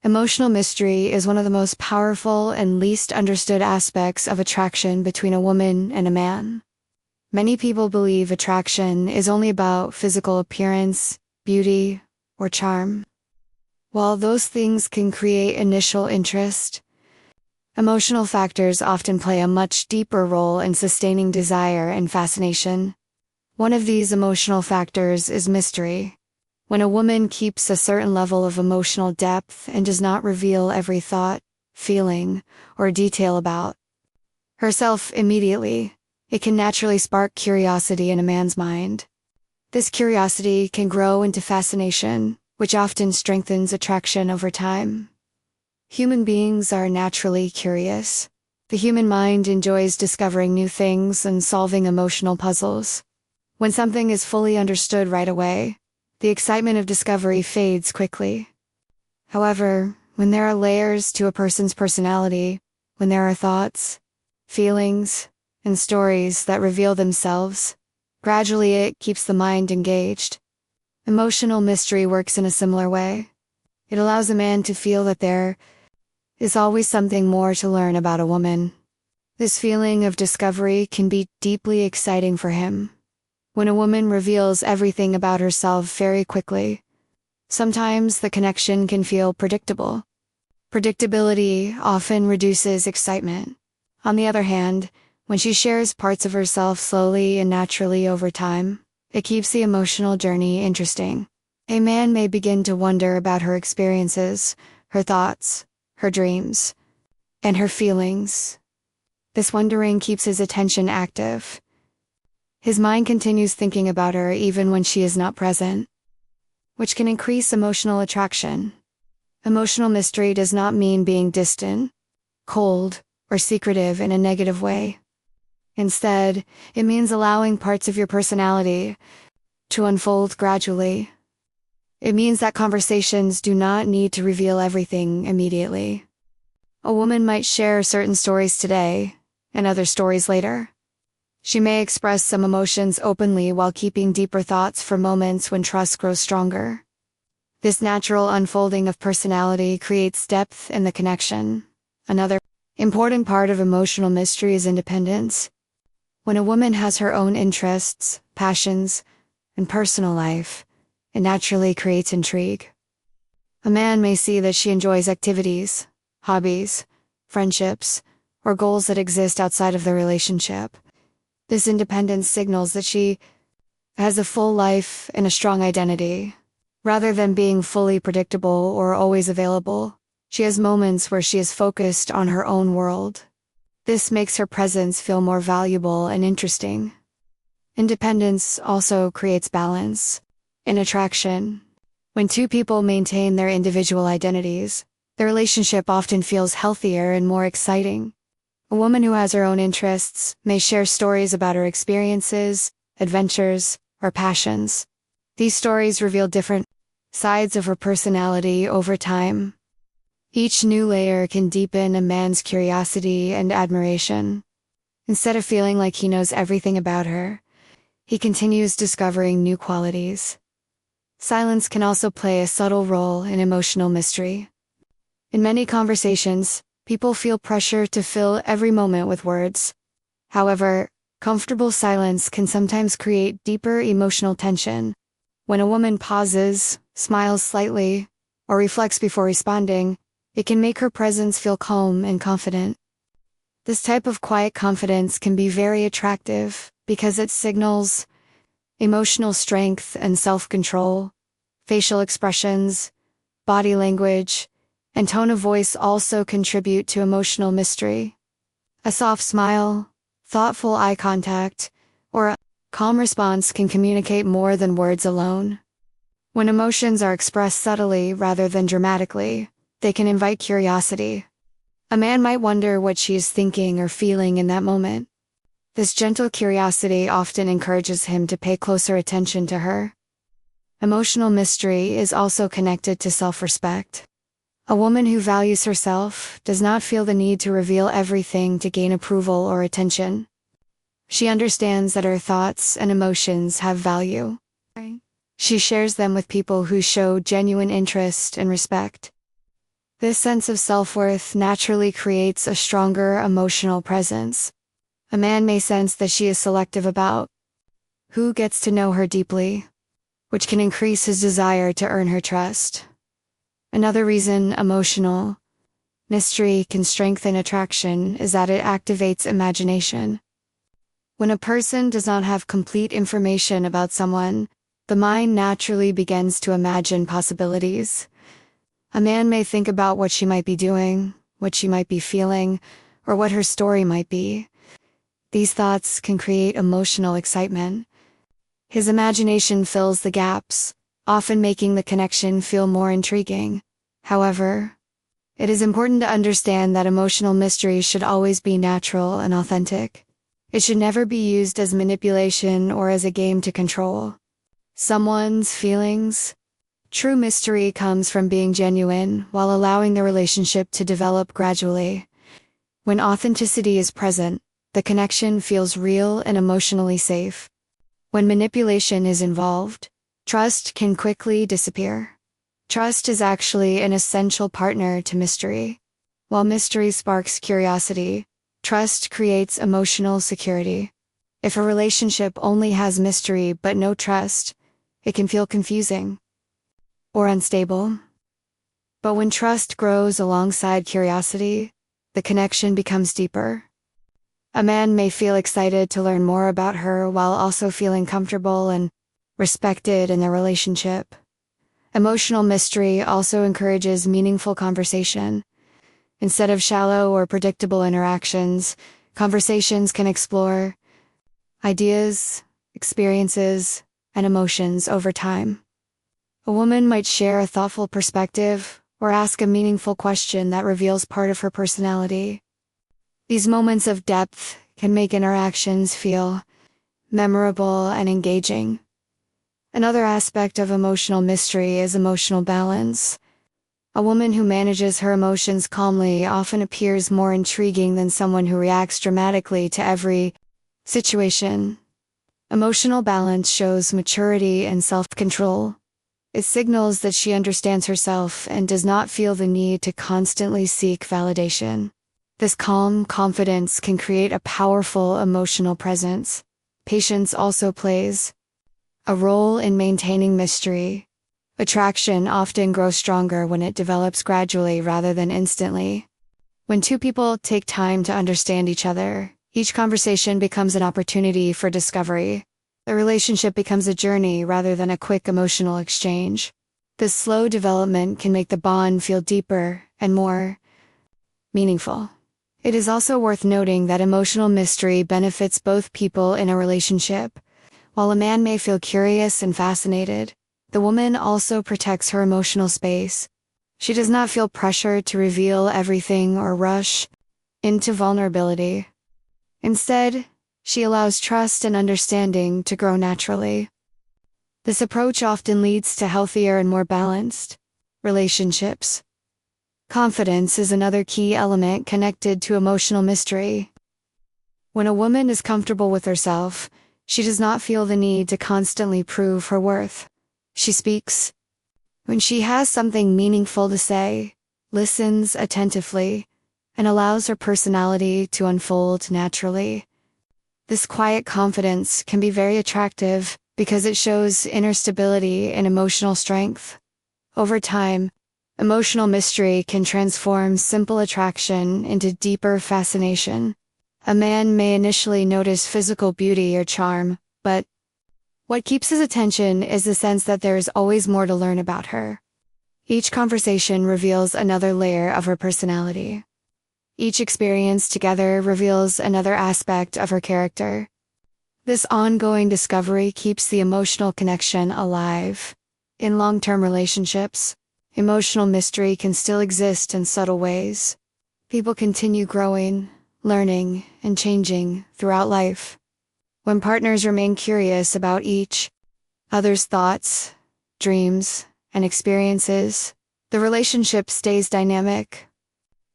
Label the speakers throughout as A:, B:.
A: Emotional mystery is one of the most powerful and least understood aspects of attraction between a woman and a man. Many people believe attraction is only about physical appearance, beauty, or charm. While those things can create initial interest, emotional factors often play a much deeper role in sustaining desire and fascination. One of these emotional factors is mystery. When a woman keeps a certain level of emotional depth and does not reveal every thought, feeling, or detail about herself immediately, it can naturally spark curiosity in a man's mind. This curiosity can grow into fascination, which often strengthens attraction over time. Human beings are naturally curious. The human mind enjoys discovering new things and solving emotional puzzles. When something is fully understood right away, the excitement of discovery fades quickly. However, when there are layers to a person's personality, when there are thoughts, feelings, and stories that reveal themselves, gradually it keeps the mind engaged. Emotional mystery works in a similar way. It allows a man to feel that there is always something more to learn about a woman. This feeling of discovery can be deeply exciting for him. When a woman reveals everything about herself very quickly, sometimes the connection can feel predictable. Predictability often reduces excitement. On the other hand, when she shares parts of herself slowly and naturally over time, it keeps the emotional journey interesting. A man may begin to wonder about her experiences, her thoughts, her dreams, and her feelings. This wondering keeps his attention active. His mind continues thinking about her even when she is not present, which can increase emotional attraction. Emotional mystery does not mean being distant, cold, or secretive in a negative way. Instead, it means allowing parts of your personality to unfold gradually. It means that conversations do not need to reveal everything immediately. A woman might share certain stories today, and other stories later. She may express some emotions openly while keeping deeper thoughts for moments when trust grows stronger. This natural unfolding of personality creates depth in the connection. Another important part of emotional mystery is independence. When a woman has her own interests, passions, and personal life, it naturally creates intrigue. A man may see that she enjoys activities, hobbies, friendships, or goals that exist outside of the relationship. This independence signals that she has a full life and a strong identity. Rather than being fully predictable or always available, she has moments where she is focused on her own world. This makes her presence feel more valuable and interesting. Independence also creates balance. In attraction, when two people maintain their individual identities, the relationship often feels healthier and more exciting. A woman who has her own interests may share stories about her experiences, adventures, or passions. These stories reveal different sides of her personality over time. Each new layer can deepen a man's curiosity and admiration. Instead of feeling like he knows everything about her, he continues discovering new qualities. Silence can also play a subtle role in emotional mystery. In many conversations, people feel pressure to fill every moment with words. However, comfortable silence can sometimes create deeper emotional tension. When a woman pauses, smiles slightly, or reflects before responding, it can make her presence feel calm and confident. This type of quiet confidence can be very attractive because it signals emotional strength and self-control. Facial expressions, body language, and tone of voice also contribute to emotional mystery. A soft smile, thoughtful eye contact, or a calm response can communicate more than words alone. When emotions are expressed subtly rather than dramatically, they can invite curiosity. A man might wonder what she is thinking or feeling in that moment. This gentle curiosity often encourages him to pay closer attention to her. Emotional mystery is also connected to self-respect. A woman who values herself does not feel the need to reveal everything to gain approval or attention. She understands that her thoughts and emotions have value. She shares them with people who show genuine interest and respect. This sense of self-worth naturally creates a stronger emotional presence. A man may sense that she is selective about who gets to know her deeply, which can increase his desire to earn her trust. Another reason emotional mystery can strengthen attraction is that it activates imagination. When a person does not have complete information about someone, the mind naturally begins to imagine possibilities. A man may think about what she might be doing, what she might be feeling, or what her story might be. These thoughts can create emotional excitement. His imagination fills the gaps, often making the connection feel more intriguing. However, it is important to understand that emotional mystery should always be natural and authentic. It should never be used as manipulation or as a game to control someone's feelings. True mystery comes from being genuine while allowing the relationship to develop gradually. When authenticity is present, the connection feels real and emotionally safe. When manipulation is involved, trust can quickly disappear. Trust is actually an essential partner to mystery. While mystery sparks curiosity, trust creates emotional security. If a relationship only has mystery but no trust, it can feel confusing or unstable. But when trust grows alongside curiosity, the connection becomes deeper. A man may feel excited to learn more about her while also feeling comfortable and respected in their relationship. Emotional mystery also encourages meaningful conversation. Instead of shallow or predictable interactions, conversations can explore ideas, experiences, and emotions over time. A woman might share a thoughtful perspective or ask a meaningful question that reveals part of her personality. These moments of depth can make interactions feel memorable and engaging. Another aspect of emotional mystery is emotional balance. A woman who manages her emotions calmly often appears more intriguing than someone who reacts dramatically to every situation. Emotional balance shows maturity and self-control. It signals that she understands herself and does not feel the need to constantly seek validation. This calm confidence can create a powerful emotional presence. Patience also plays a role in maintaining mystery. Attraction often grows stronger when it develops gradually rather than instantly. When two people take time to understand each other, each conversation becomes an opportunity for discovery. The relationship becomes a journey rather than a quick emotional exchange. This slow development can make the bond feel deeper and more meaningful. It is also worth noting that emotional mystery benefits both people in a relationship. While a man may feel curious and fascinated, the woman also protects her emotional space. She does not feel pressure to reveal everything or rush into vulnerability. Instead, she allows trust and understanding to grow naturally. This approach often leads to healthier and more balanced relationships. Confidence is another key element connected to emotional mystery. When a woman is comfortable with herself, she does not feel the need to constantly prove her worth. She speaks when she has something meaningful to say, listens attentively, and allows her personality to unfold naturally. This quiet confidence can be very attractive because it shows inner stability and emotional strength. Over time, emotional mystery can transform simple attraction into deeper fascination. A man may initially notice physical beauty or charm, but what keeps his attention is the sense that there is always more to learn about her. Each conversation reveals another layer of her personality. Each experience together reveals another aspect of her character. This ongoing discovery keeps the emotional connection alive. In long-term relationships, emotional mystery can still exist in subtle ways. People continue growing, learning, and changing throughout life. When partners remain curious about each other's thoughts, dreams, and experiences, the relationship stays dynamic.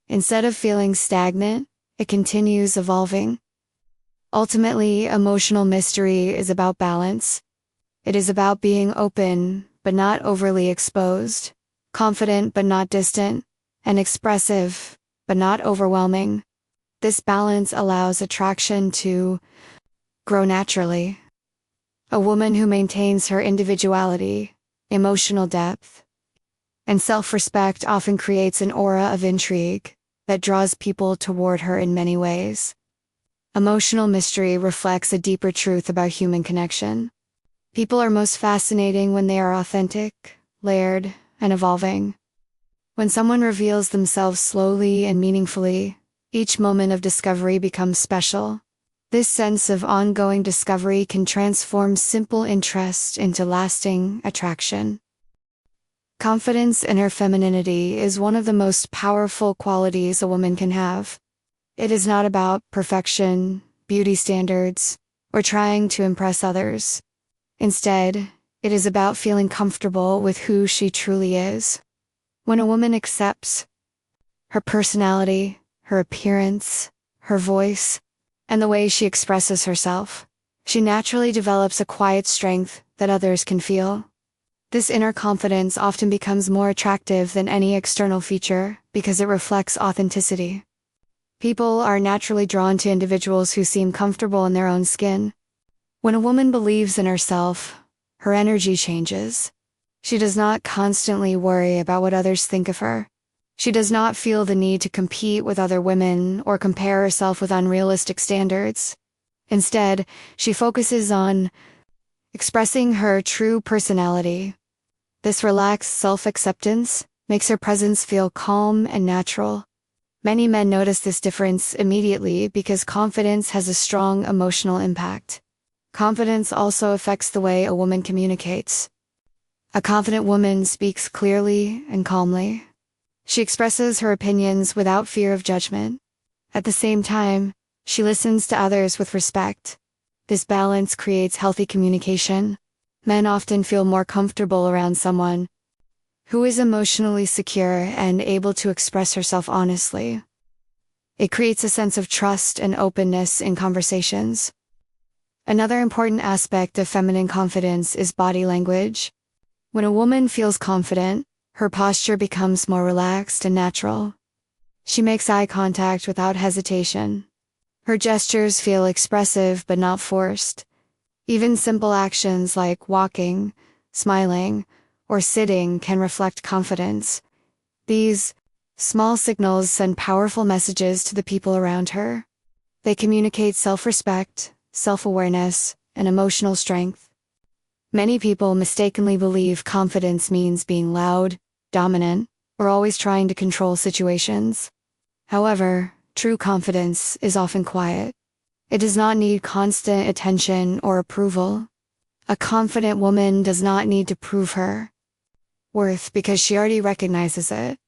A: Instead of feeling stagnant, it continues evolving. Ultimately, emotional mystery is about balance. It is about being open, but not overly exposed, confident but not distant, and expressive, but not overwhelming. This balance allows attraction to grow naturally. A woman who maintains her individuality, emotional depth, and self-respect often creates an aura of intrigue that draws people toward her in many ways. Emotional mystery reflects a deeper truth about human connection. People are most fascinating when they are authentic, layered, and evolving. When someone reveals themselves slowly and meaningfully, each moment of discovery becomes special. This sense of ongoing discovery can transform simple interest into lasting attraction. Confidence in her femininity is one of the most powerful qualities a woman can have. It is not about perfection, beauty standards, or trying to impress others. Instead, it is about feeling comfortable with who she truly is. When a woman accepts her personality, her appearance, her voice, and the way she expresses herself, she naturally develops a quiet strength that others can feel. This inner confidence often becomes more attractive than any external feature because it reflects authenticity. People are naturally drawn to individuals who seem comfortable in their own skin. When a woman believes in herself, her energy changes. She does not constantly worry about what others think of her. She does not feel the need to compete with other women or compare herself with unrealistic standards. Instead, she focuses on expressing her true personality. This relaxed self-acceptance makes her presence feel calm and natural. Many men notice this difference immediately because confidence has a strong emotional impact. Confidence also affects the way a woman communicates. A confident woman speaks clearly and calmly. She expresses her opinions without fear of judgment. At the same time, she listens to others with respect. This balance creates healthy communication. Men often feel more comfortable around someone who is emotionally secure and able to express herself honestly. It creates a sense of trust and openness in conversations. Another important aspect of feminine confidence is body language. When a woman feels confident, her posture becomes more relaxed and natural. She makes eye contact without hesitation. Her gestures feel expressive but not forced. Even simple actions like walking, smiling, or sitting can reflect confidence. These small signals send powerful messages to the people around her. They communicate self-respect, self-awareness, and emotional strength. Many people mistakenly believe confidence means being loud, dominant, or always trying to control situations. However, true confidence is often quiet. It does not need constant attention or approval. A confident woman does not need to prove her worth because she already recognizes it.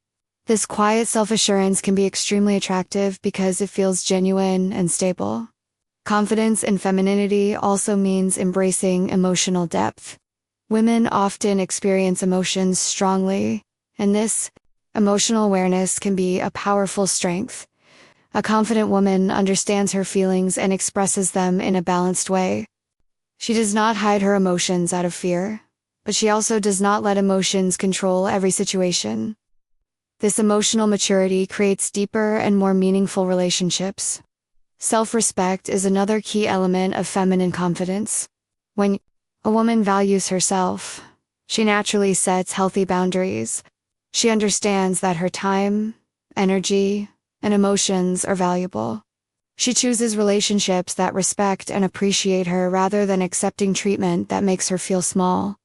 A: This quiet self-assurance can be extremely attractive because it feels genuine and stable. Confidence in femininity also means embracing emotional depth. Women often experience emotions strongly, and this emotional awareness can be a powerful strength. A confident woman understands her feelings and expresses them in a balanced way. She does not hide her emotions out of fear, but she also does not let emotions control every situation. This emotional maturity creates deeper and more meaningful relationships. Self-respect is another key element of feminine confidence. When a woman values herself, she naturally sets healthy boundaries. She understands that her time, energy, and emotions are valuable. She chooses relationships that respect and appreciate her rather than accepting treatment that makes her feel small.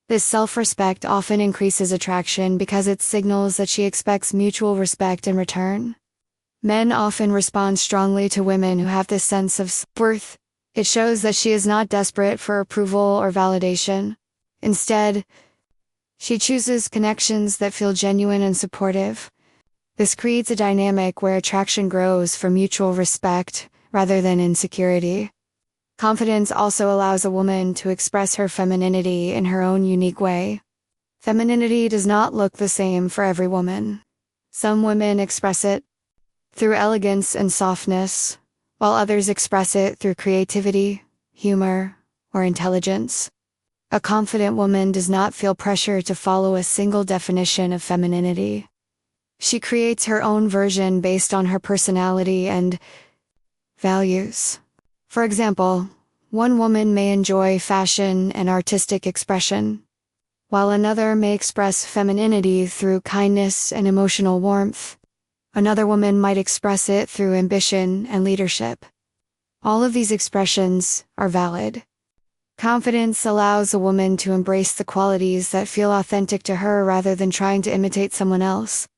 A: This self-respect often increases attraction because it signals that she expects mutual respect in return. Men often respond strongly to women who have this sense of worth. It shows that she is not desperate for approval or validation. Instead, she chooses connections that feel genuine and supportive. This creates a dynamic where attraction grows from mutual respect rather than insecurity. Confidence also allows a woman to express her femininity in her own unique way. Femininity does not look the same for every woman. Some women express it through elegance and softness, while others express it through creativity, humor, or intelligence. A confident woman does not feel pressure to follow a single definition of femininity. She creates her own version based on her personality and values. For example, one woman may enjoy fashion and artistic expression, while another may express femininity through kindness and emotional warmth. Another woman might express it through ambition and leadership. All of these expressions are valid. Confidence allows a woman to embrace the qualities that feel authentic to her rather than trying to imitate someone else.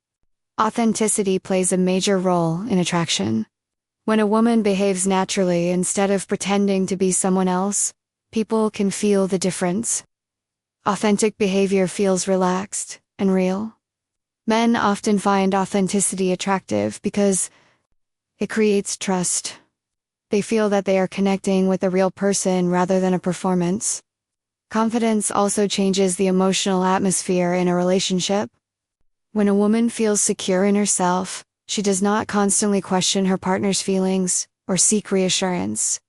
A: Authenticity plays a major role in attraction. When a woman behaves naturally instead of pretending to be someone else, people can feel the difference. Authentic behavior feels relaxed and real. Men often find authenticity attractive because it creates trust. They feel that they are connecting with a real person rather than a performance. Confidence also changes the emotional atmosphere in a relationship. When a woman feels secure in herself, she does not constantly question her partner's feelings or seek reassurance.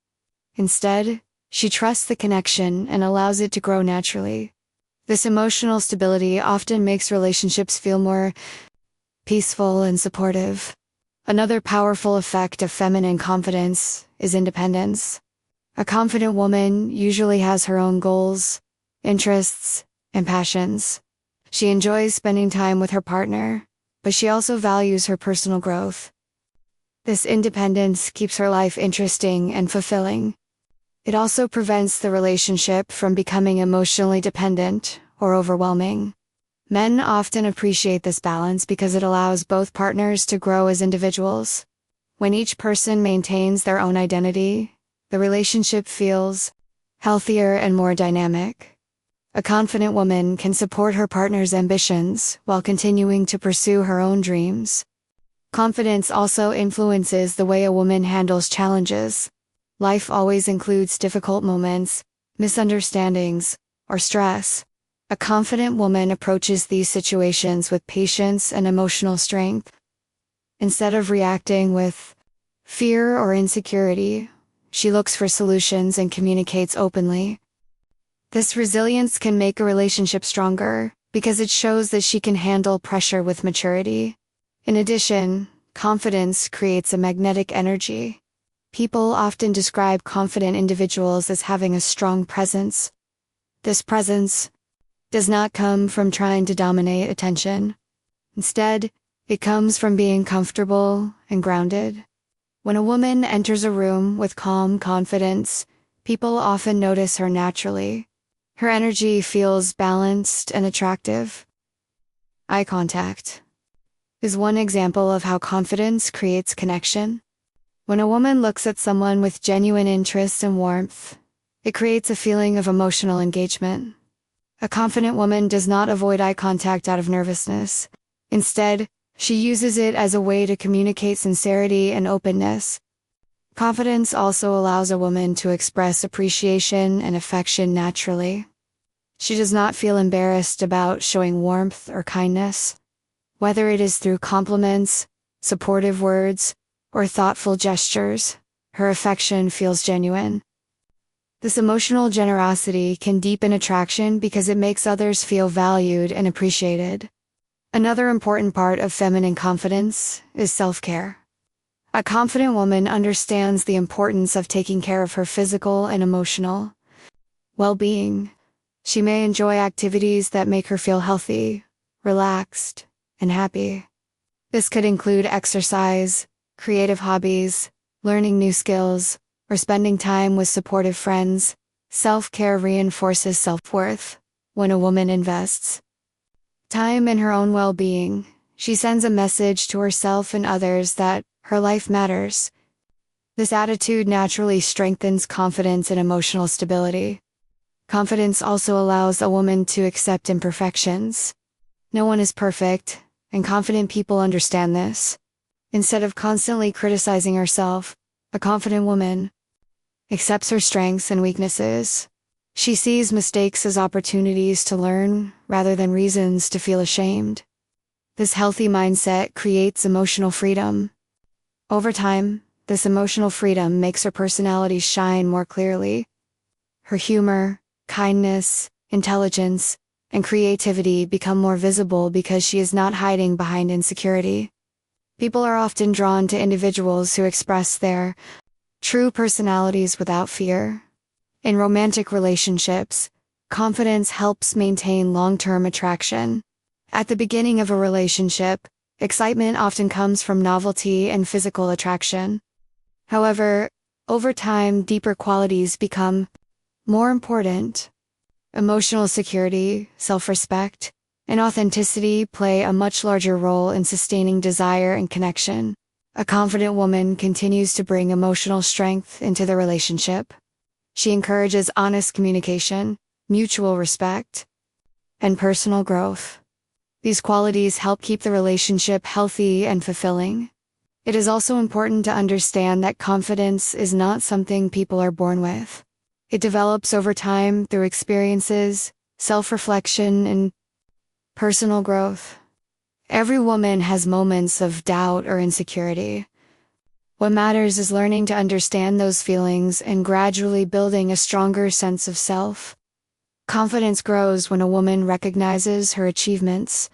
A: Instead, she trusts the connection and allows it to grow naturally. This emotional stability often makes relationships feel more peaceful and supportive. Another powerful effect of feminine confidence is independence. A confident woman usually has her own goals, interests, and passions. She enjoys spending time with her partner, but she also values her personal growth. This independence keeps her life interesting and fulfilling. It also prevents the relationship from becoming emotionally dependent or overwhelming. Men often appreciate this balance because it allows both partners to grow as individuals. When each person maintains their own identity, the relationship feels healthier and more dynamic. A confident woman can support her partner's ambitions while continuing to pursue her own dreams. Confidence also influences the way a woman handles challenges. Life always includes difficult moments, misunderstandings, or stress. A confident woman approaches these situations with patience and emotional strength. Instead of reacting with fear or insecurity, she looks for solutions and communicates openly. This resilience can make a relationship stronger because it shows that she can handle pressure with maturity. In addition, confidence creates a magnetic energy. People often describe confident individuals as having a strong presence. This presence does not come from trying to dominate attention. Instead, it comes from being comfortable and grounded. When a woman enters a room with calm confidence, people often notice her naturally. Her energy feels balanced and attractive. Eye contact is one example of how confidence creates connection. When a woman looks at someone with genuine interest and warmth, it creates a feeling of emotional engagement. A confident woman does not avoid eye contact out of nervousness. Instead, she uses it as a way to communicate sincerity and openness. Confidence also allows a woman to express appreciation and affection naturally. She does not feel embarrassed about showing warmth or kindness. Whether it is through compliments, supportive words, or thoughtful gestures, her affection feels genuine. This emotional generosity can deepen attraction because it makes others feel valued and appreciated. Another important part of feminine confidence is self-care. A confident woman understands the importance of taking care of her physical and emotional well-being. She may enjoy activities that make her feel healthy, relaxed, and happy. This could include exercise, creative hobbies, learning new skills, or spending time with supportive friends. Self-care reinforces self-worth. When a woman invests time in her own well-being, she sends a message to herself and others that her life matters. This attitude naturally strengthens confidence and emotional stability. Confidence also allows a woman to accept imperfections. No one is perfect, and confident people understand this. Instead of constantly criticizing herself, a confident woman accepts her strengths and weaknesses. She sees mistakes as opportunities to learn rather than reasons to feel ashamed. This healthy mindset creates emotional freedom. Over time, this emotional freedom makes her personality shine more clearly. Her humor, kindness, intelligence, and creativity become more visible because she is not hiding behind insecurity. People are often drawn to individuals who express their true personalities without fear. In romantic relationships, confidence helps maintain long-term attraction. At the beginning of a relationship, excitement often comes from novelty and physical attraction. However, over time, deeper qualities become more important. Emotional security, self-respect, and authenticity play a much larger role in sustaining desire and connection. A confident woman continues to bring emotional strength into the relationship. She encourages honest communication, mutual respect, and personal growth. These qualities help keep the relationship healthy and fulfilling. It is also important to understand that confidence is not something people are born with. It develops over time through experiences, self-reflection, and personal growth. Every woman has moments of doubt or insecurity. What matters is learning to understand those feelings and gradually building a stronger sense of self. Confidence grows when a woman recognizes her achievements,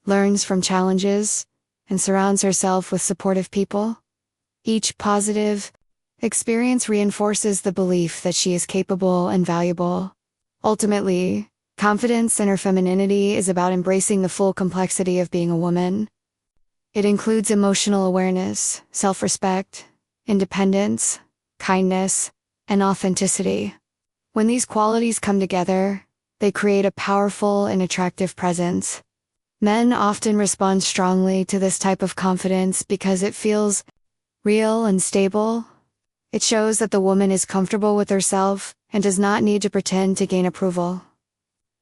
A: learns from challenges, and surrounds herself with supportive people. Each positive experience reinforces the belief that she is capable and valuable. Ultimately, confidence in her femininity is about embracing the full complexity of being a woman. It includes emotional awareness, self-respect, independence, kindness, and authenticity. When these qualities come together, they create a powerful and attractive presence. Men often respond strongly to this type of confidence because it feels real and stable. It shows that the woman is comfortable with herself and does not need to pretend to gain approval.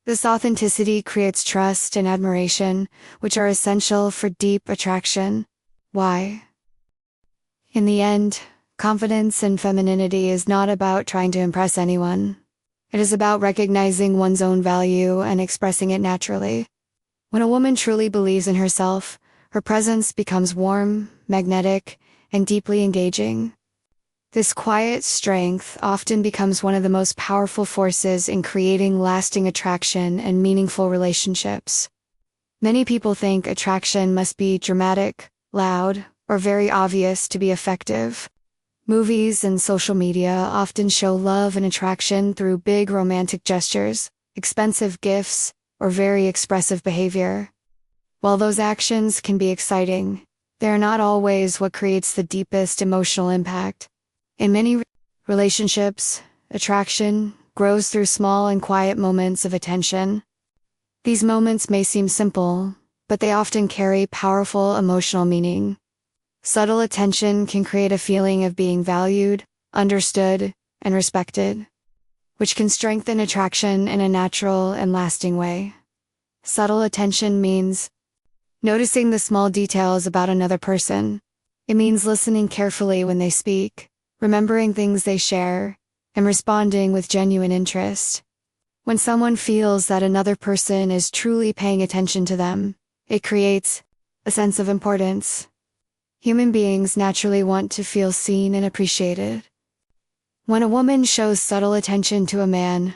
A: This authenticity creates trust and admiration, which are essential for deep attraction. Why? In the end, confidence and femininity is not about trying to impress anyone. It is about recognizing one's own value and expressing it naturally. When a woman truly believes in herself, her presence becomes warm, magnetic, and deeply engaging. This quiet strength often becomes one of the most powerful forces in creating lasting attraction and meaningful relationships. Many people think attraction must be dramatic, loud, or very obvious to be effective. Movies and social media often show love and attraction through big romantic gestures, expensive gifts, or very expressive behavior. While those actions can be exciting, they are not always what creates the deepest emotional impact. In many relationships, attraction grows through small and quiet moments of attention. These moments may seem simple, but they often carry powerful emotional meaning. Subtle attention can create a feeling of being valued, understood, and respected, which can strengthen attraction in a natural and lasting way. Subtle attention means noticing the small details about another person. It means listening carefully when they speak, remembering things they share, and responding with genuine interest. When someone feels that another person is truly paying attention to them, it creates a sense of importance. Human beings naturally want to feel seen and appreciated. When a woman shows subtle attention to a man,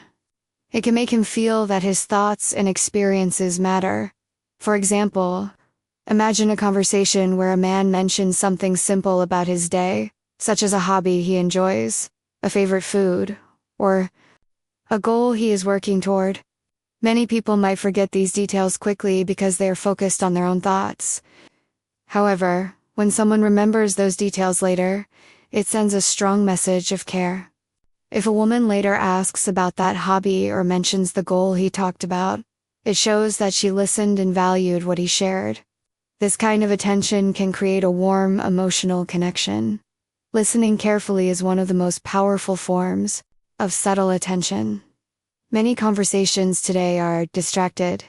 A: it can make him feel that his thoughts and experiences matter. For example, imagine a conversation where a man mentions something simple about his day, such as a hobby he enjoys, a favorite food, or a goal he is working toward. Many people might forget these details quickly because they are focused on their own thoughts. However, when someone remembers those details later, it sends a strong message of care. If a woman later asks about that hobby or mentions the goal he talked about, it shows that she listened and valued what he shared. This kind of attention can create a warm, emotional connection. Listening carefully is one of the most powerful forms of subtle attention. Many conversations today are distracted.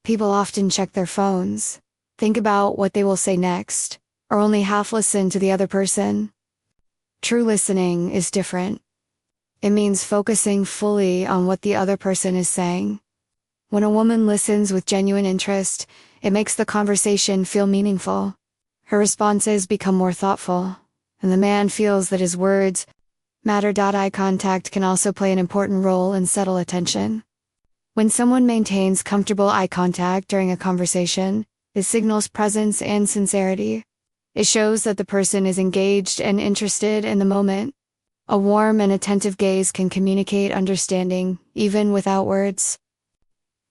A: People often check their phones, think about what they will say next, or only half listen to the other person. True listening is different. It means focusing fully on what the other person is saying. When a woman listens with genuine interest, it makes the conversation feel meaningful. Her responses become more thoughtful, and the man feels that his words matter. Eye contact can also play an important role in subtle attention. When someone maintains comfortable eye contact during a conversation, it signals presence and sincerity. It shows that the person is engaged and interested in the moment. A warm and attentive gaze can communicate understanding, even without words.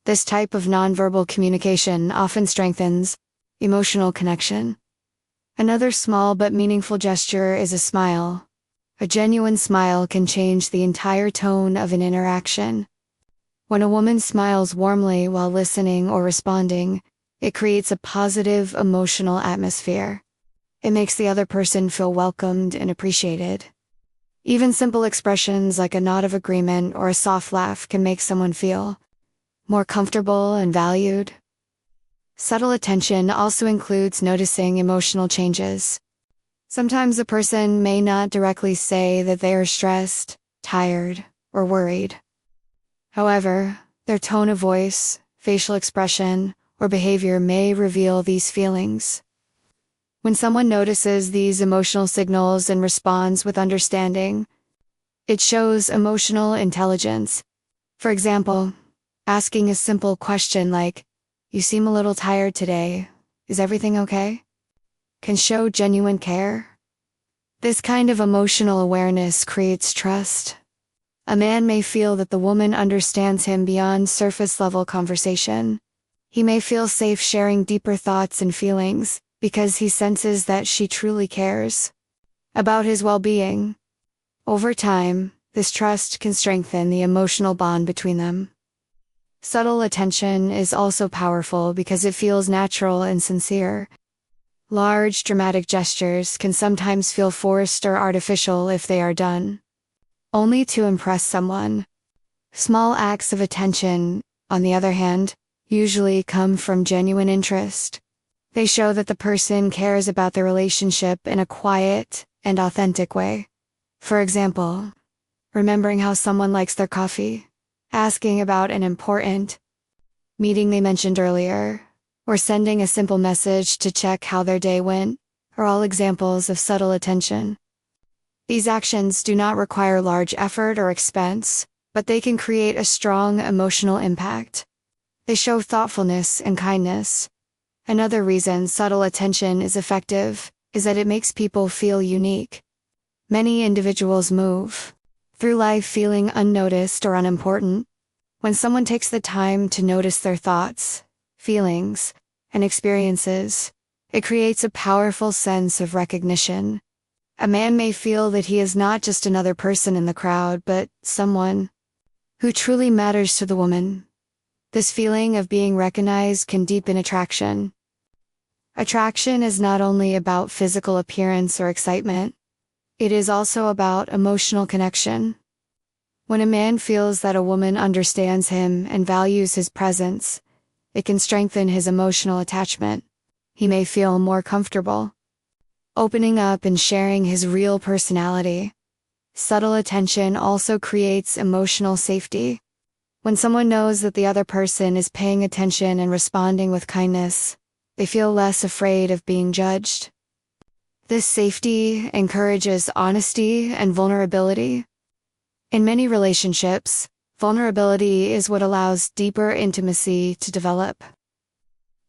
A: This type of nonverbal communication often strengthens emotional connection. Another small but meaningful gesture is a smile. A genuine smile can change the entire tone of an interaction. When a woman smiles warmly while listening or responding, it creates a positive emotional atmosphere. It makes the other person feel welcomed and appreciated. Even simple expressions like a nod of agreement or a soft laugh can make someone feel more comfortable and valued. Subtle attention also includes noticing emotional changes. Sometimes a person may not directly say that they are stressed, tired, or worried. However, their tone of voice, facial expression, or behavior may reveal these feelings. When someone notices these emotional signals and responds with understanding, it shows emotional intelligence. For example, asking a simple question like, "You seem a little tired today. Is everything okay?" can show genuine care. This kind of emotional awareness creates trust. A man may feel that the woman understands him beyond surface-level conversation. He may feel safe sharing deeper thoughts and feelings, because he senses that she truly cares about his well-being. Over time, this trust can strengthen the emotional bond between them. Subtle attention is also powerful because it feels natural and sincere. Large, dramatic gestures can sometimes feel forced or artificial if they are done only to impress someone. Small acts of attention, on the other hand, usually come from genuine interest. They show that the person cares about the relationship in a quiet and authentic way. For example, remembering how someone likes their coffee, asking about an important meeting they mentioned earlier, or sending a simple message to check how their day went, are all examples of subtle attention. These actions do not require large effort or expense, but they can create a strong emotional impact. They show thoughtfulness and kindness. Another reason subtle attention is effective is that it makes people feel unique. Many individuals move through life feeling unnoticed or unimportant. When someone takes the time to notice their thoughts, feelings, and experiences, it creates a powerful sense of recognition. A man may feel that he is not just another person in the crowd, but someone who truly matters to the woman. This feeling of being recognized can deepen attraction. Attraction is not only about physical appearance or excitement, it is also about emotional connection. When a man feels that a woman understands him and values his presence, it can strengthen his emotional attachment. He may feel more comfortable opening up and sharing his real personality. Subtle attention also creates emotional safety. When someone knows that the other person is paying attention and responding with kindness, they feel less afraid of being judged. This safety encourages honesty and vulnerability. In many relationships, vulnerability is what allows deeper intimacy to develop.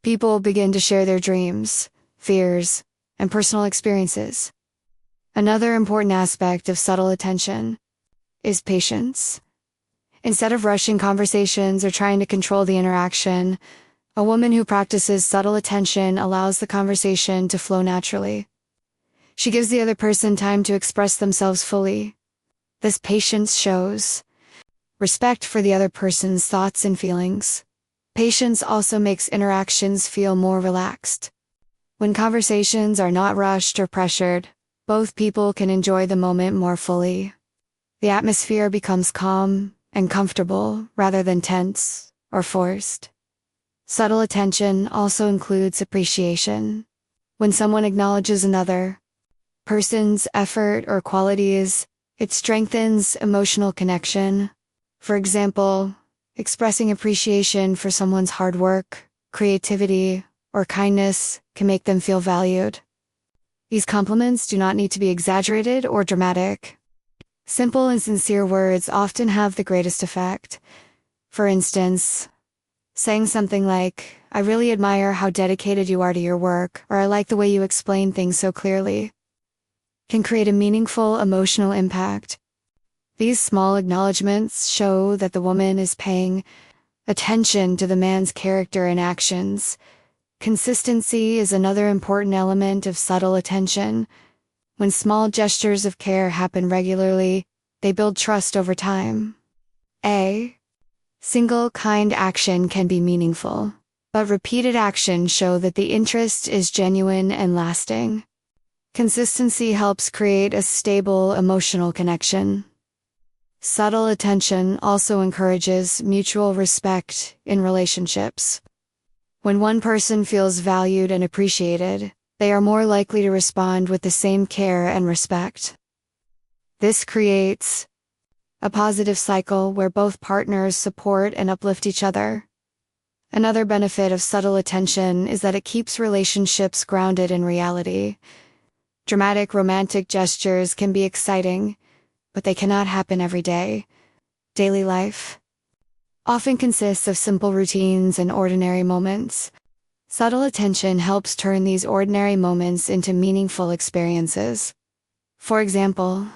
A: People begin to share their dreams, fears, and personal experiences. Another important aspect of subtle attention is patience. Instead of rushing conversations or trying to control the interaction, a woman who practices subtle attention allows the conversation to flow naturally. She gives the other person time to express themselves fully. This patience shows respect for the other person's thoughts and feelings. Patience also makes interactions feel more relaxed. When conversations are not rushed or pressured, both people can enjoy the moment more fully. The atmosphere becomes calm and comfortable rather than tense or forced. Subtle attention also includes appreciation. When someone acknowledges another person's effort or qualities, it strengthens emotional connection. For example, expressing appreciation for someone's hard work, creativity, or kindness can make them feel valued. These compliments do not need to be exaggerated or dramatic. Simple and sincere words often have the greatest effect. For instance, saying something like, "I really admire how dedicated you are to your work," or "I like the way you explain things so clearly," can create a meaningful emotional impact. These small acknowledgments show that the woman is paying attention to the man's character and actions. Consistency is another important element of subtle attention. When small gestures of care happen regularly, they build trust over time. A single kind action can be meaningful, but repeated actions show that the interest is genuine and lasting. Consistency helps create a stable emotional connection. Subtle attention also encourages mutual respect in relationships. When one person feels valued and appreciated, they are more likely to respond with the same care and respect. This creates a positive cycle where both partners support and uplift each other. Another benefit of subtle attention is that it keeps relationships grounded in reality. Dramatic romantic gestures can be exciting, but they cannot happen every day. Daily life often consists of simple routines and ordinary moments. Subtle attention helps turn these ordinary moments into meaningful experiences. For example,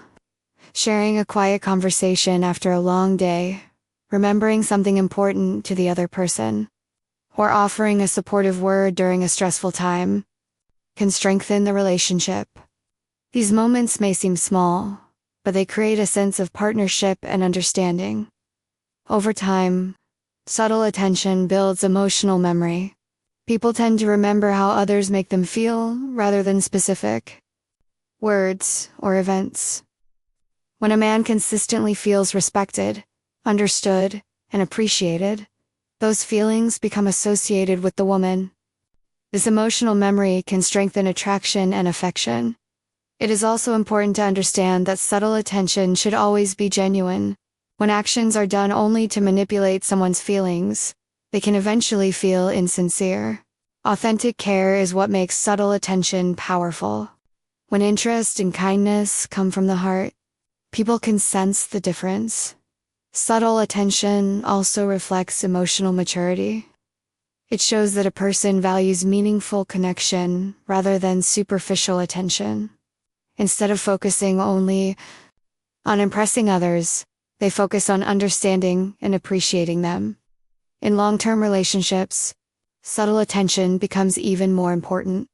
A: sharing a quiet conversation after a long day, remembering something important to the other person, or offering a supportive word during a stressful time can strengthen the relationship. These moments may seem small, but they create a sense of partnership and understanding. Over time, subtle attention builds emotional memory. People tend to remember how others make them feel rather than specific words or events. When a man consistently feels respected, understood, and appreciated, those feelings become associated with the woman. This emotional memory can strengthen attraction and affection. It is also important to understand that subtle attention should always be genuine. When actions are done only to manipulate someone's feelings, they can eventually feel insincere. Authentic care is what makes subtle attention powerful. When interest and kindness come from the heart, people can sense the difference. Subtle attention also reflects emotional maturity. It shows that a person values meaningful connection rather than superficial attention. Instead of focusing only on impressing others, they focus on understanding and appreciating them. In long-term relationships, subtle attention becomes even more important.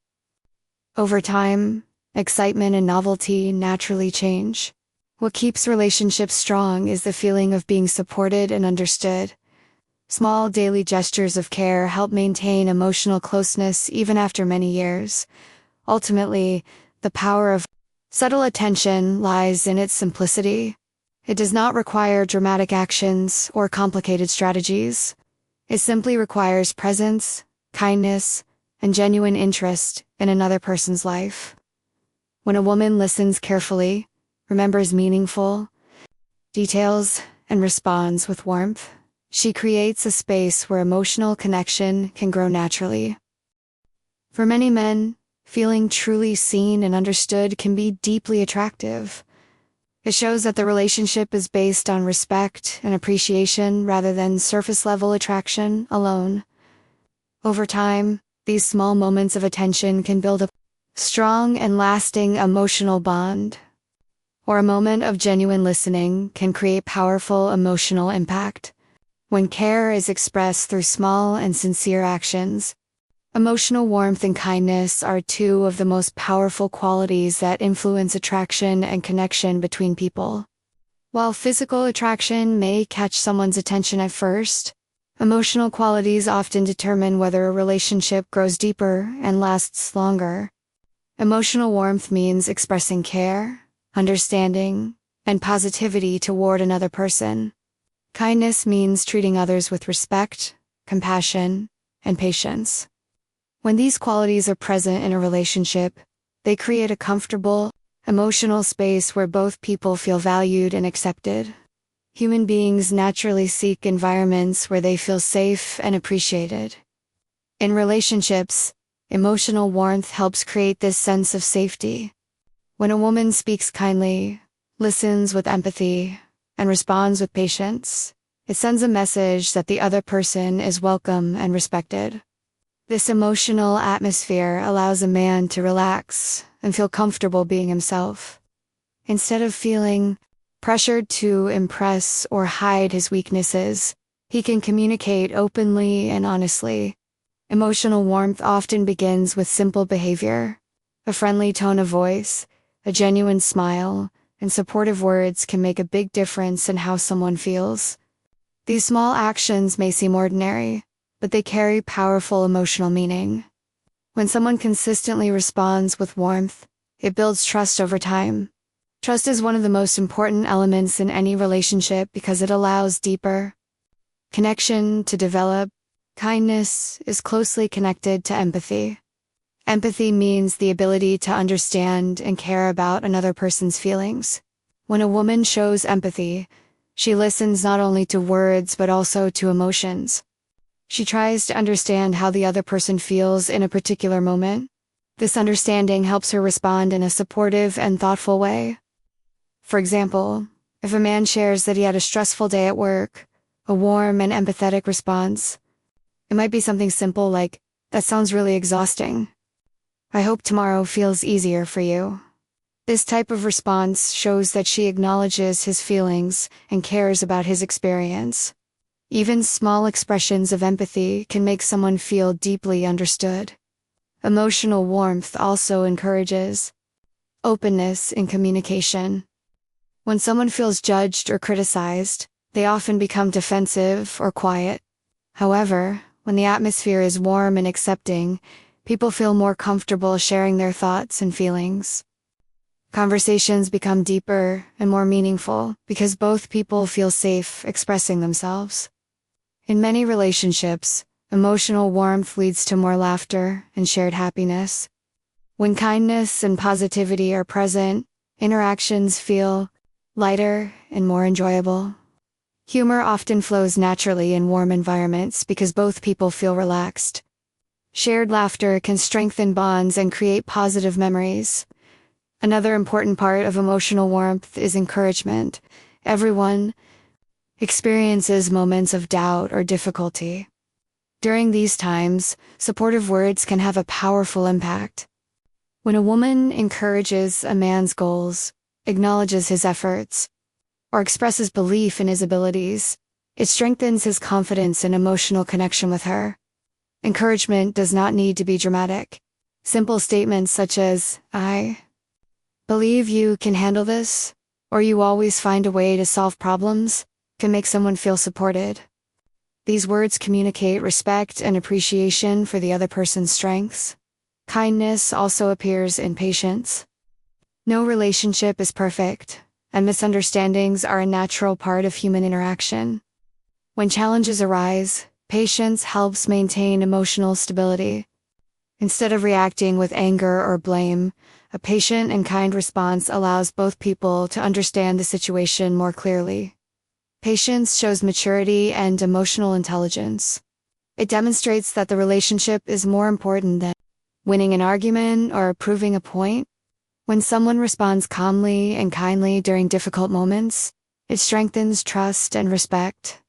A: Over time, excitement and novelty naturally change. What keeps relationships strong is the feeling of being supported and understood. Small daily gestures of care help maintain emotional closeness even after many years. Ultimately, the power of subtle attention lies in its simplicity. It does not require dramatic actions or complicated strategies. It simply requires presence, kindness, and genuine interest in another person's life. When a woman listens carefully, remembers meaningful details, and responds with warmth, she creates a space where emotional connection can grow naturally. For many men, feeling truly seen and understood can be deeply attractive. It shows that the relationship is based on respect and appreciation rather than surface-level attraction alone. Over time, these small moments of attention can build a strong and lasting emotional bond. Or a moment of genuine listening can create powerful emotional impact. When care is expressed through small and sincere actions, emotional warmth and kindness are two of the most powerful qualities that influence attraction and connection between people. While physical attraction may catch someone's attention at first, emotional qualities often determine whether a relationship grows deeper and lasts longer. Emotional warmth means expressing care, understanding, and positivity toward another person. Kindness means treating others with respect, compassion, and patience. When these qualities are present in a relationship, they create a comfortable, emotional space where both people feel valued and accepted. Human beings naturally seek environments where they feel safe and appreciated. In relationships, emotional warmth helps create this sense of safety. When a woman speaks kindly, listens with empathy, and responds with patience, It sends a message that the other person is welcome and respected. This emotional atmosphere allows a man to relax and feel comfortable being himself. Instead of feeling pressured to impress or hide his weaknesses, he can communicate openly and honestly. Emotional warmth often begins with simple behavior. A friendly tone of voice, a genuine smile, and supportive words can make a big difference in how someone feels. These small actions may seem ordinary, but they carry powerful emotional meaning. When someone consistently responds with warmth, it builds trust over time. Trust is one of the most important elements in any relationship because it allows deeper connection to develop. Kindness is closely connected to empathy. Empathy means the ability to understand and care about another person's feelings. When a woman shows empathy, she listens not only to words but also to emotions. She tries to understand how the other person feels in a particular moment. This understanding helps her respond in a supportive and thoughtful way. For example, if a man shares that he had a stressful day at work, a warm and empathetic response, it might be something simple like, "That sounds really exhausting. I hope tomorrow feels easier for you." This type of response shows that she acknowledges his feelings and cares about his experience. Even small expressions of empathy can make someone feel deeply understood. Emotional warmth also encourages openness in communication. When someone feels judged or criticized, they often become defensive or quiet. However, when the atmosphere is warm and accepting, people feel more comfortable sharing their thoughts and feelings. Conversations become deeper and more meaningful because both people feel safe expressing themselves. In many relationships, emotional warmth leads to more laughter and shared happiness. When kindness and positivity are present, interactions feel lighter and more enjoyable. Humor often flows naturally in warm environments because both people feel relaxed. Shared laughter can strengthen bonds and create positive memories. Another important part of emotional warmth is encouragement. Everyone experiences moments of doubt or difficulty. During these times, supportive words can have a powerful impact. When a woman encourages a man's goals, acknowledges his efforts, or expresses belief in his abilities, it strengthens his confidence and emotional connection with her. Encouragement does not need to be dramatic. Simple statements such as, "I believe you can handle this," or "you always find a way to solve problems," can make someone feel supported. These words communicate respect and appreciation for the other person's strengths. Kindness also appears in patience. No relationship is perfect, and misunderstandings are a natural part of human interaction. When challenges arise, patience helps maintain emotional stability. Instead of reacting with anger or blame, a patient and kind response allows both people to understand the situation more clearly. Patience shows maturity and emotional intelligence. It demonstrates that the relationship is more important than winning an argument or proving a point. When someone responds calmly and kindly during difficult moments, it strengthens trust and respect.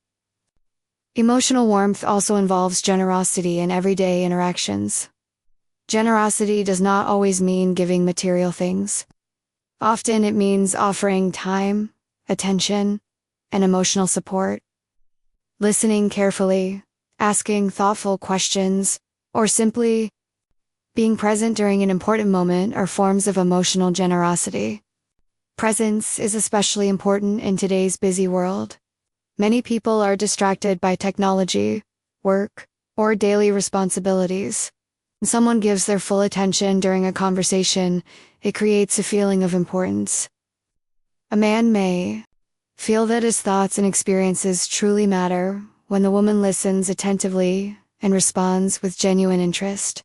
A: Emotional warmth also involves generosity in everyday interactions. Generosity does not always mean giving material things. Often it means offering time, attention, and emotional support. Listening carefully, asking thoughtful questions, or simply being present during an important moment are forms of emotional generosity. Presence is especially important in today's busy world. Many people are distracted by technology, work, or daily responsibilities. When someone gives their full attention during a conversation, it creates a feeling of importance. A man may feel that his thoughts and experiences truly matter when the woman listens attentively and responds with genuine interest.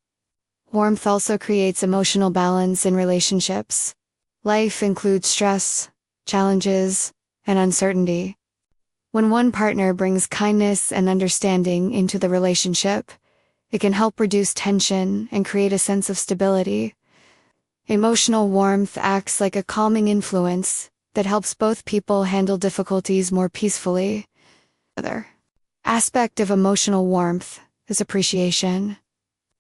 A: Warmth also creates emotional balance in relationships. Life includes stress, challenges, and uncertainty. When one partner brings kindness and understanding into the relationship, it can help reduce tension and create a sense of stability. Emotional warmth acts like a calming influence that helps both people handle difficulties more peacefully. Other aspect of emotional warmth is appreciation.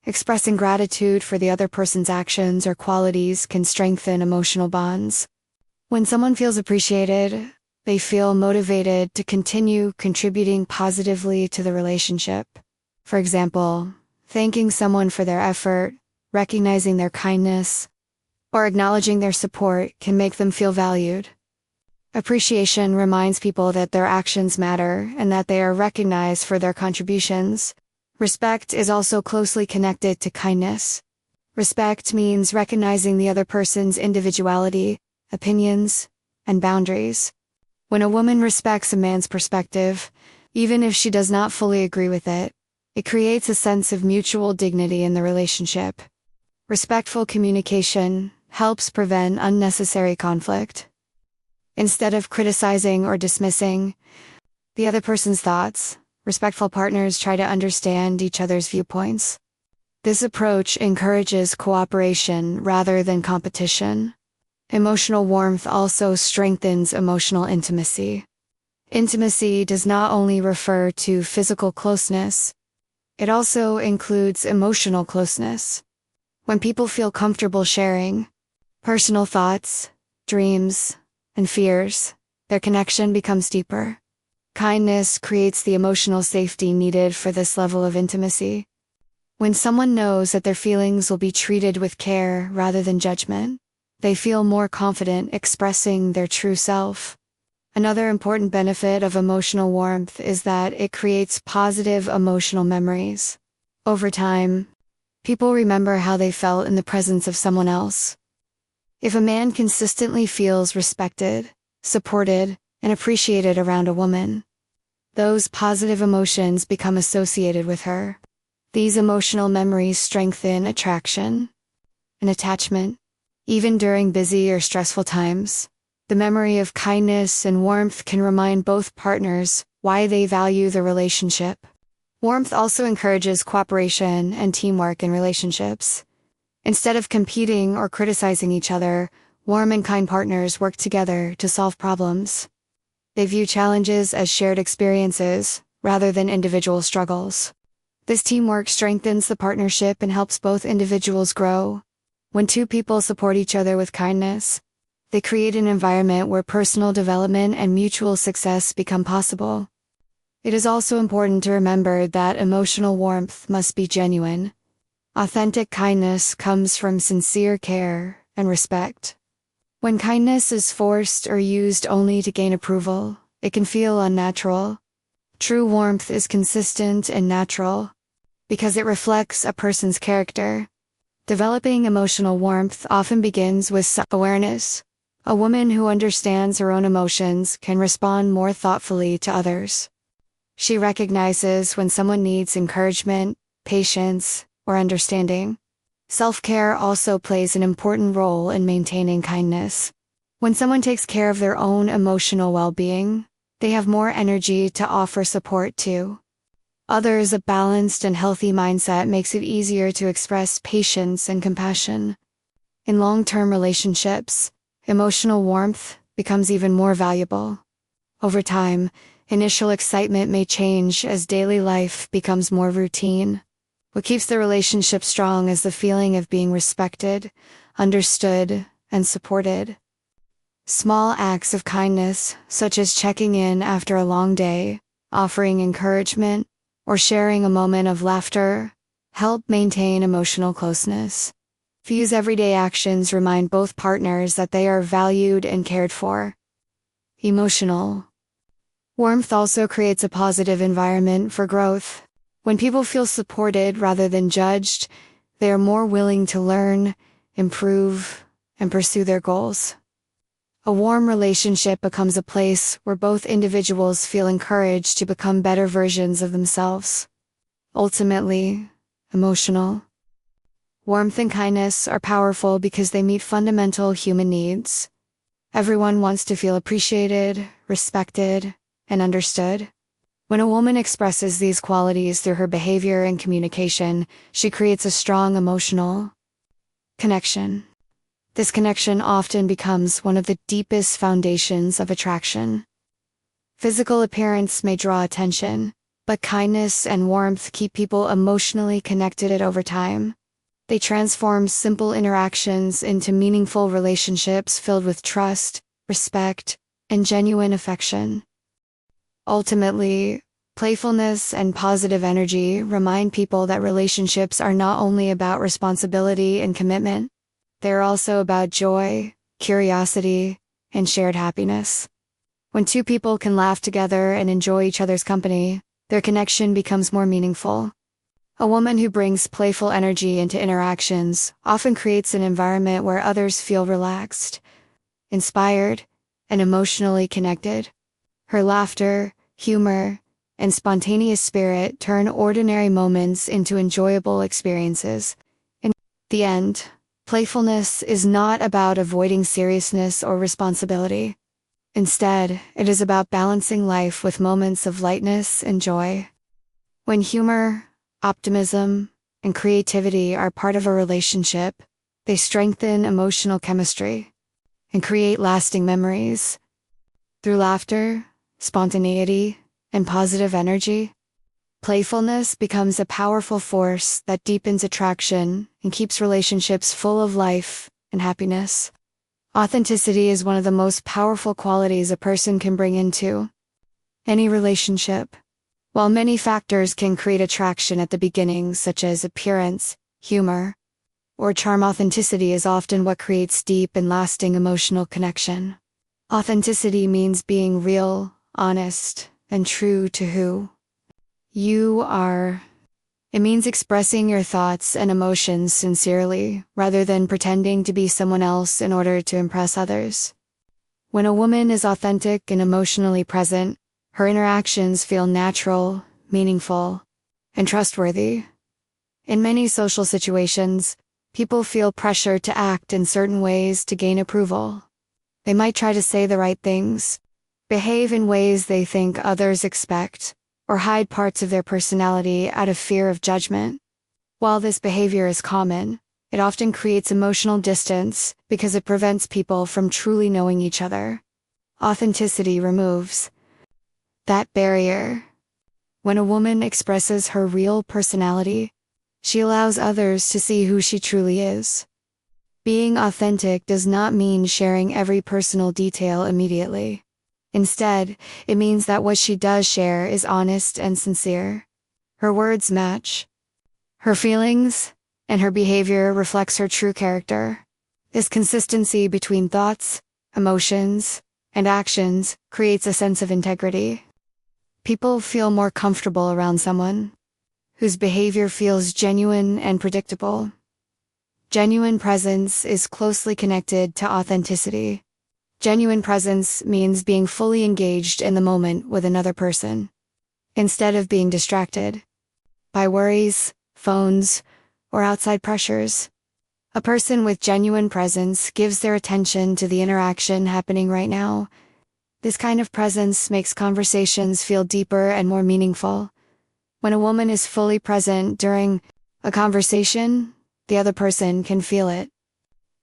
A: Expressing gratitude for the other person's actions or qualities can strengthen emotional bonds. When someone feels appreciated, they feel motivated to continue contributing positively to the relationship. For example, thanking someone for their effort, recognizing their kindness, or acknowledging their support can make them feel valued. Appreciation reminds people that their actions matter and that they are recognized for their contributions. Respect is also closely connected to kindness. Respect means recognizing the other person's individuality, opinions, and boundaries. When a woman respects a man's perspective, even if she does not fully agree with it, it creates a sense of mutual dignity in the relationship. Respectful communication helps prevent unnecessary conflict. Instead of criticizing or dismissing the other person's thoughts, respectful partners try to understand each other's viewpoints. This approach encourages cooperation rather than competition. Emotional warmth also strengthens emotional intimacy. Intimacy does not only refer to physical closeness, it also includes emotional closeness. When people feel comfortable sharing personal thoughts, dreams, and fears, their connection becomes deeper. Kindness creates the emotional safety needed for this level of intimacy. When someone knows that their feelings will be treated with care rather than judgment, they feel more confident expressing their true self. Another important benefit of emotional warmth is that it creates positive emotional memories. Over time, people remember how they felt in the presence of someone else. If a man consistently feels respected, supported, and appreciated around a woman, those positive emotions become associated with her. These emotional memories strengthen attraction and attachment. Even during busy or stressful times, the memory of kindness and warmth can remind both partners why they value the relationship. Warmth also encourages cooperation and teamwork in relationships. Instead of competing or criticizing each other, warm and kind partners work together to solve problems. They view challenges as shared experiences rather than individual struggles. This teamwork strengthens the partnership and helps both individuals grow. When two people support each other with kindness, they create an environment where personal development and mutual success become possible. It is also important to remember that emotional warmth must be genuine. Authentic kindness comes from sincere care and respect. When kindness is forced or used only to gain approval, it can feel unnatural. True warmth is consistent and natural because it reflects a person's character. Developing emotional warmth often begins with self-awareness. A woman who understands her own emotions can respond more thoughtfully to others. She recognizes when someone needs encouragement, patience, or understanding. Self-care also plays an important role in maintaining kindness. When someone takes care of their own emotional well-being, they have more energy to offer support to others. A balanced and healthy mindset makes it easier to express patience and compassion. In long-term relationships, emotional warmth becomes even more valuable. Over time, initial excitement may change as daily life becomes more routine. What keeps the relationship strong is the feeling of being respected, understood, and supported. Small acts of kindness, such as checking in after a long day, offering encouragement, or sharing a moment of laughter, help maintain emotional closeness. These everyday actions remind both partners that they are valued and cared for. Emotional warmth also creates a positive environment for growth. When people feel supported rather than judged, they are more willing to learn, improve, and pursue their goals. A warm relationship becomes a place where both individuals feel encouraged to become better versions of themselves. Ultimately, emotional warmth and kindness are powerful because they meet fundamental human needs. Everyone wants to feel appreciated, respected, and understood. When a woman expresses these qualities through her behavior and communication, she creates a strong emotional connection. This connection often becomes one of the deepest foundations of attraction. Physical appearance may draw attention, but kindness and warmth keep people emotionally connected over time. They transform simple interactions into meaningful relationships filled with trust, respect, and genuine affection. Ultimately, playfulness and positive energy remind people that relationships are not only about responsibility and commitment, they're also about joy, curiosity, and shared happiness. When two people can laugh together and enjoy each other's company, their connection becomes more meaningful. A woman who brings playful energy into interactions often creates an environment where others feel relaxed, inspired, and emotionally connected. Her laughter, humor, and spontaneous spirit turn ordinary moments into enjoyable experiences. In the end, playfulness is not about avoiding seriousness or responsibility. Instead, it is about balancing life with moments of lightness and joy. When humor, optimism, and creativity are part of a relationship, they strengthen emotional chemistry and create lasting memories. Through laughter, spontaneity, and positive energy, playfulness becomes a powerful force that deepens attraction and keeps relationships full of life and happiness. Authenticity is one of the most powerful qualities a person can bring into any relationship. While many factors can create attraction at the beginning, such as appearance, humor, or charm, authenticity is often what creates deep and lasting emotional connection. Authenticity means being real, honest, and true to who you are. It means expressing your thoughts and emotions sincerely, rather than pretending to be someone else in order to impress others. When a woman is authentic and emotionally present, her interactions feel natural, meaningful, and trustworthy. In many social situations, people feel pressure to act in certain ways to gain approval. They might try to say the right things, behave in ways they think others expect, or hide parts of their personality out of fear of judgment. While this behavior is common, it often creates emotional distance because it prevents people from truly knowing each other. Authenticity removes that barrier. When a woman expresses her real personality, she allows others to see who she truly is. Being authentic does not mean sharing every personal detail immediately. Instead, it means that what she does share is honest and sincere. Her words match her feelings, and her behavior reflects her true character. This consistency between thoughts, emotions, and actions creates a sense of integrity. People feel more comfortable around someone whose behavior feels genuine and predictable. Genuine presence is closely connected to authenticity. Genuine presence means being fully engaged in the moment with another person, instead of being distracted by worries, phones, or outside pressures. A person with genuine presence gives their attention to the interaction happening right now. This kind of presence makes conversations feel deeper and more meaningful. When a woman is fully present during a conversation, the other person can feel it.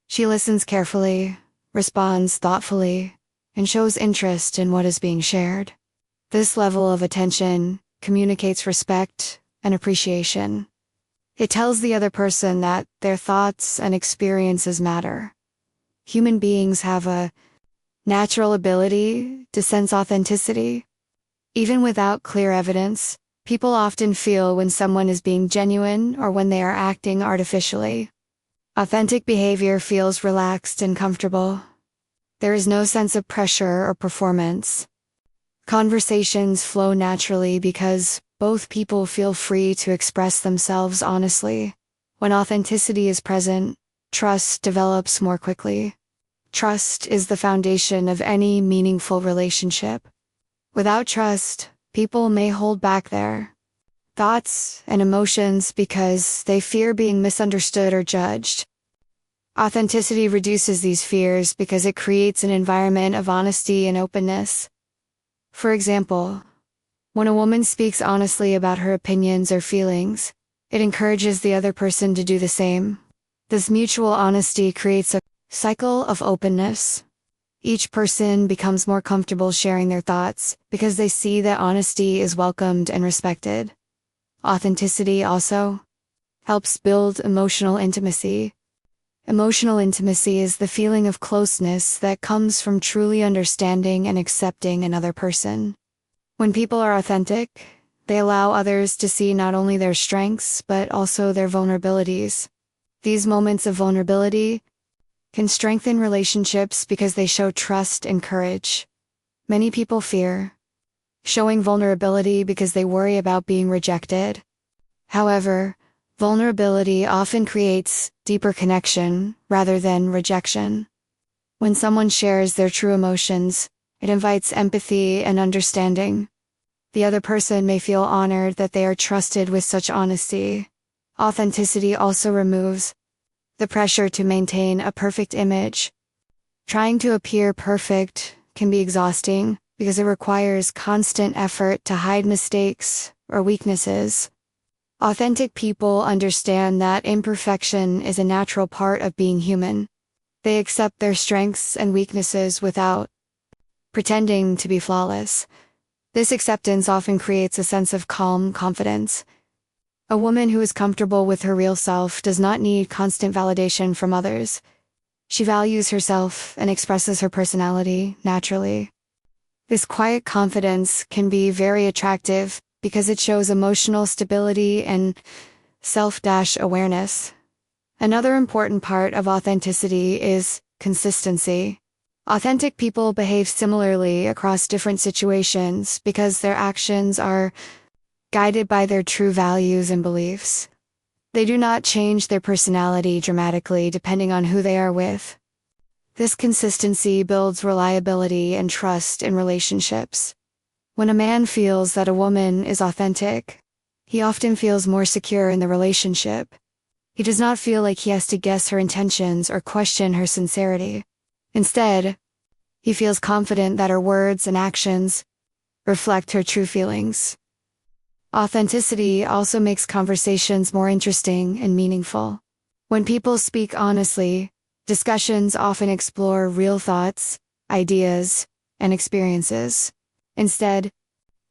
A: She listens carefully, responds thoughtfully, and shows interest in what is being shared. This level of attention communicates respect and appreciation. It tells the other person that their thoughts and experiences matter. Human beings have a natural ability to sense authenticity. Even without clear evidence, people often feel when someone is being genuine or when they are acting artificially. Authentic behavior feels relaxed and comfortable. There is no sense of pressure or performance. Conversations flow naturally because both people feel free to express themselves honestly. When authenticity is present, trust develops more quickly. Trust is the foundation of any meaningful relationship. Without trust, people may hold back their thoughts and emotions because they fear being misunderstood or judged. Authenticity reduces these fears because it creates an environment of honesty and openness. For example, when a woman speaks honestly about her opinions or feelings, it encourages the other person to do the same. This mutual honesty creates a cycle of openness. Each person becomes more comfortable sharing their thoughts because they see that honesty is welcomed and respected. Authenticity also helps build emotional intimacy. Emotional intimacy is the feeling of closeness that comes from truly understanding and accepting another person. When people are authentic, they allow others to see not only their strengths, but also their vulnerabilities. These moments of vulnerability can strengthen relationships because they show trust and courage. Many people fear showing vulnerability because they worry about being rejected. However, vulnerability often creates deeper connection rather than rejection. When someone shares their true emotions, it invites empathy and understanding. The other person may feel honored that they are trusted with such honesty. Authenticity also removes the pressure to maintain a perfect image. Trying to appear perfect can be exhausting because it requires constant effort to hide mistakes or weaknesses. Authentic people understand that imperfection is a natural part of being human. They accept their strengths and weaknesses without pretending to be flawless. This acceptance often creates a sense of calm confidence. A woman who is comfortable with her real self does not need constant validation from others. She values herself and expresses her personality naturally. This quiet confidence can be very attractive because it shows emotional stability and self-awareness. Another important part of authenticity is consistency. Authentic people behave similarly across different situations because their actions are guided by their true values and beliefs. They do not change their personality dramatically depending on who they are with. This consistency builds reliability and trust in relationships. When a man feels that a woman is authentic, he often feels more secure in the relationship. He does not feel like he has to guess her intentions or question her sincerity. Instead, he feels confident that her words and actions reflect her true feelings. Authenticity also makes conversations more interesting and meaningful. When people speak honestly, discussions often explore real thoughts, ideas, and experiences. Instead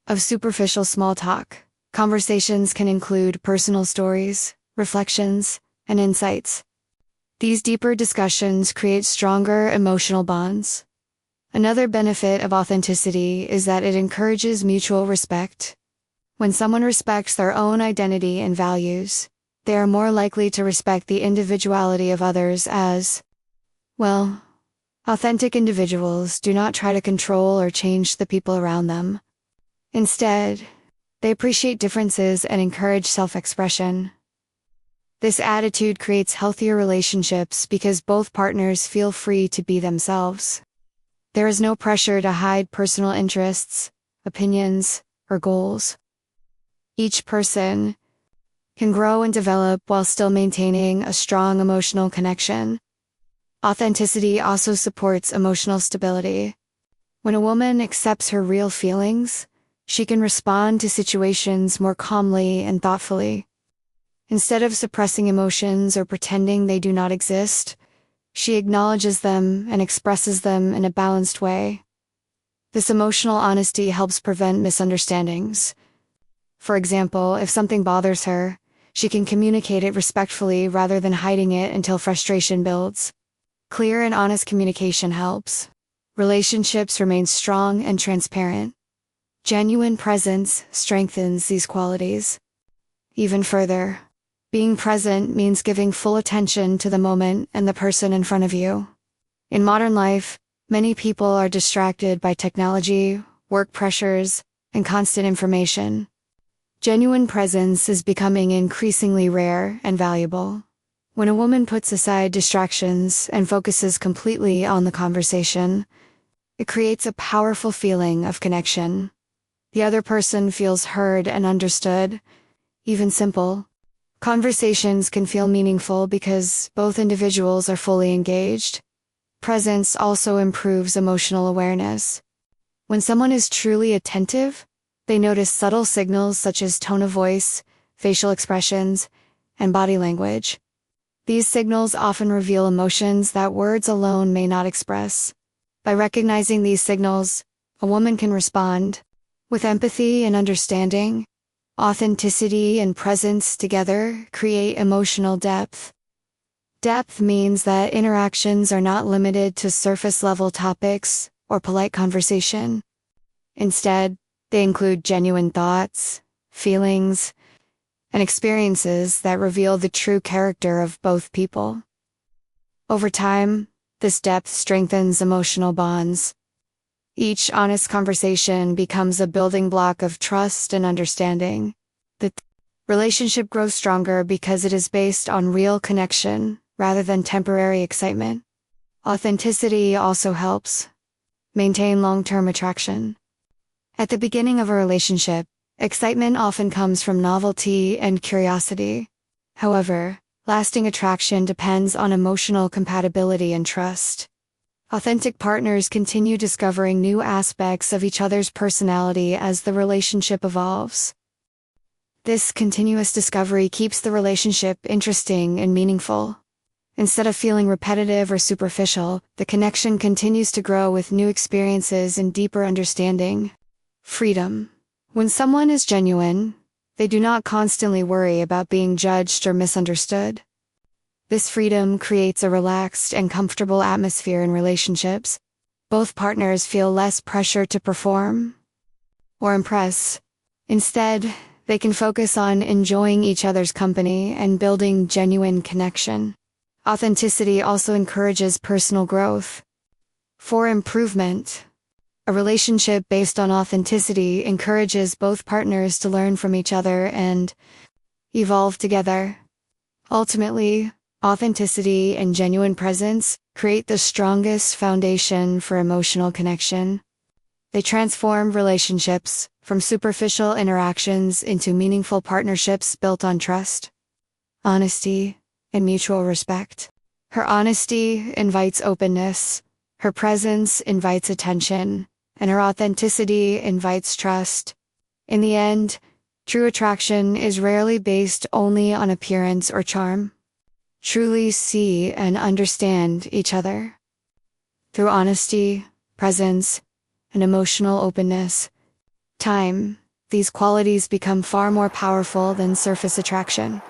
A: of superficial small talk, conversations can include personal stories, reflections, and insights. These deeper discussions create stronger emotional bonds. Another benefit of authenticity is that it encourages mutual respect. When someone respects their own identity and values, they are more likely to respect the individuality of others as well. Authentic individuals do not try to control or change the people around them. Instead, they appreciate differences and encourage self-expression. This attitude creates healthier relationships because both partners feel free to be themselves. There is no pressure to hide personal interests, opinions, or goals. Each person can grow and develop while still maintaining a strong emotional connection. Authenticity also supports emotional stability. When a woman accepts her real feelings, she can respond to situations more calmly and thoughtfully. Instead of suppressing emotions or pretending they do not exist, she acknowledges them and expresses them in a balanced way. This emotional honesty helps prevent misunderstandings. For example, if something bothers her, she can communicate it respectfully rather than hiding it until frustration builds. Clear and honest communication helps relationships remain strong and transparent. Genuine presence strengthens these qualities. Even further, being present means giving full attention to the moment and the person in front of you. In modern life, many people are distracted by technology, work pressures, and constant information. Genuine presence is becoming increasingly rare and valuable. When a woman puts aside distractions and focuses completely on the conversation, it creates a powerful feeling of connection. The other person feels heard and understood. Even simple conversations can feel meaningful because both individuals are fully engaged. Presence also improves emotional awareness. When someone is truly attentive, they notice subtle signals such as tone of voice, facial expressions, and body language. These signals often reveal emotions that words alone may not express. By recognizing these signals, a woman can respond with empathy and understanding. Authenticity and presence together create emotional depth. Depth means that interactions are not limited to surface-level topics or polite conversation. Instead, they include genuine thoughts, feelings, and experiences that reveal the true character of both people. Over time, this depth strengthens emotional bonds. Each honest conversation becomes a building block of trust and understanding. The relationship grows stronger because it is based on real connection rather than temporary excitement. Authenticity also helps maintain long-term attraction. At the beginning of a relationship, excitement often comes from novelty and curiosity. However, lasting attraction depends on emotional compatibility and trust. Authentic partners continue discovering new aspects of each other's personality as the relationship evolves. This continuous discovery keeps the relationship interesting and meaningful. Instead of feeling repetitive or superficial, the connection continues to grow with new experiences and deeper understanding. Freedom. When someone is genuine, they do not constantly worry about being judged or misunderstood. This freedom creates a relaxed and comfortable atmosphere in relationships. Both partners feel less pressure to perform or impress. Instead, they can focus on enjoying each other's company and building genuine connection. Authenticity also encourages personal growth. For improvement, a relationship based on authenticity encourages both partners to learn from each other and evolve together. Ultimately, authenticity and genuine presence create the strongest foundation for emotional connection. They transform relationships from superficial interactions into meaningful partnerships built on trust, honesty, and mutual respect. Her honesty invites openness, her presence invites attention, and her authenticity invites trust. In the end, true attraction is rarely based only on appearance or charm. Truly see and understand each other. Through honesty, presence, and emotional openness, these qualities become far more powerful than surface attraction.